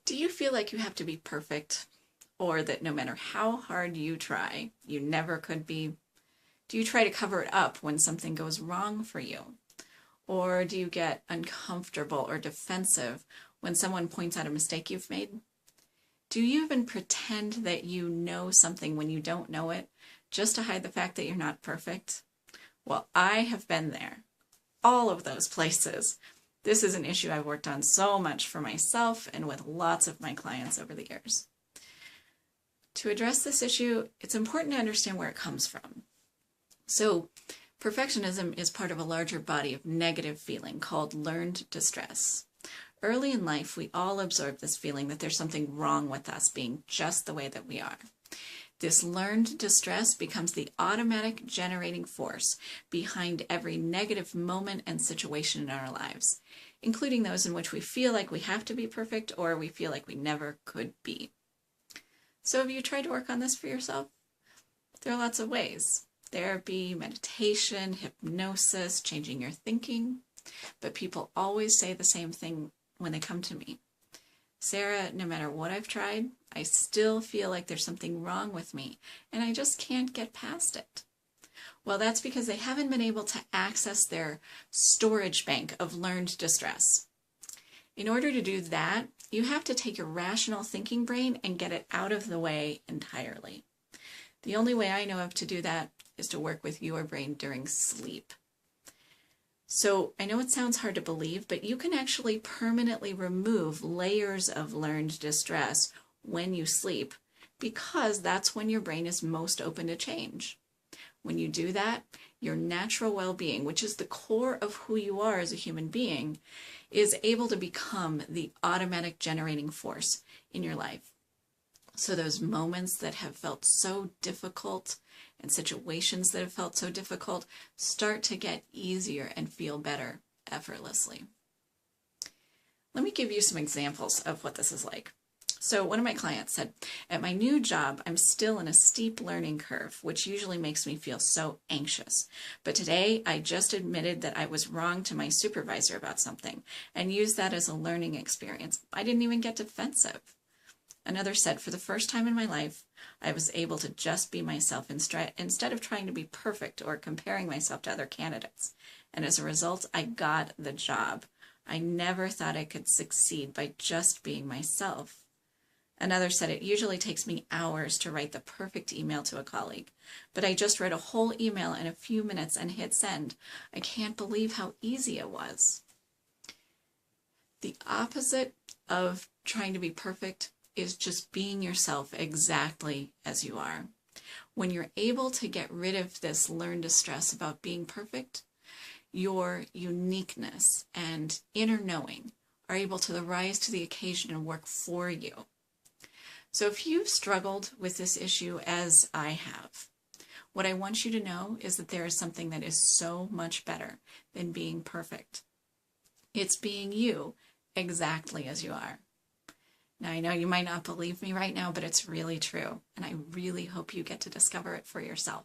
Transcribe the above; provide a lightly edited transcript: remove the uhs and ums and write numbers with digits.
Do you feel like you have to be perfect, or that no matter how hard you try, you never could be? Do you try to cover it up when something goes wrong for you? Or do you get uncomfortable or defensive when someone points out a mistake you've made? Do you even pretend that you know something when you don't know it, just to hide the fact that you're not perfect? Well, I have been there. All of those places. This is an issue I've worked on so much for myself and with lots of my clients over the years. To address this issue, it's important to understand where it comes from. So, perfectionism is part of a larger body of negative feeling called learned distress. Early in life, we all absorb this feeling that there's something wrong with us being just the way that we are. This learned distress becomes the automatic generating force behind every negative moment and situation in our lives, including those in which we feel like we have to be perfect or we feel like we never could be. So have you tried to work on this for yourself? There are lots of ways. Therapy, meditation, hypnosis, changing your thinking. But people always say the same thing when they come to me. Sarah, no matter what I've tried, I still feel like there's something wrong with me, and I just can't get past it. Well, that's because they haven't been able to access their storage bank of learned distress. In order to do that, you have to take your rational thinking brain and get it out of the way entirely. The only way I know of to do that is to work with your brain during sleep. So I know it sounds hard to believe, but you can actually permanently remove layers of learned distress when you sleep, because that's when your brain is most open to change. When you do that, your natural well-being, which is the core of who you are as a human being, is able to become the automatic generating force in your life. So those moments that have felt so difficult and situations that have felt so difficult start to get easier and feel better effortlessly. Let me give you some examples of what this is like. So one of my clients said, at my new job, I'm still in a steep learning curve, which usually makes me feel so anxious. But today, I just admitted that I was wrong to my supervisor about something and used that as a learning experience. I didn't even get defensive. Another said, for the first time in my life, I was able to just be myself instead of trying to be perfect or comparing myself to other candidates. And as a result, I got the job. I never thought I could succeed by just being myself. Another said, it usually takes me hours to write the perfect email to a colleague, but I just wrote a whole email in a few minutes and hit send. I can't believe how easy it was. The opposite of trying to be perfect is just being yourself exactly as you are. When you're able to get rid of this learned distress about being perfect, your uniqueness and inner knowing are able to rise to the occasion and work for you. So if you've struggled with this issue as I have, what I want you to know is that there is something that is so much better than being perfect. It's being you exactly as you are. Now, I know you might not believe me right now, but it's really true, and I really hope you get to discover it for yourself.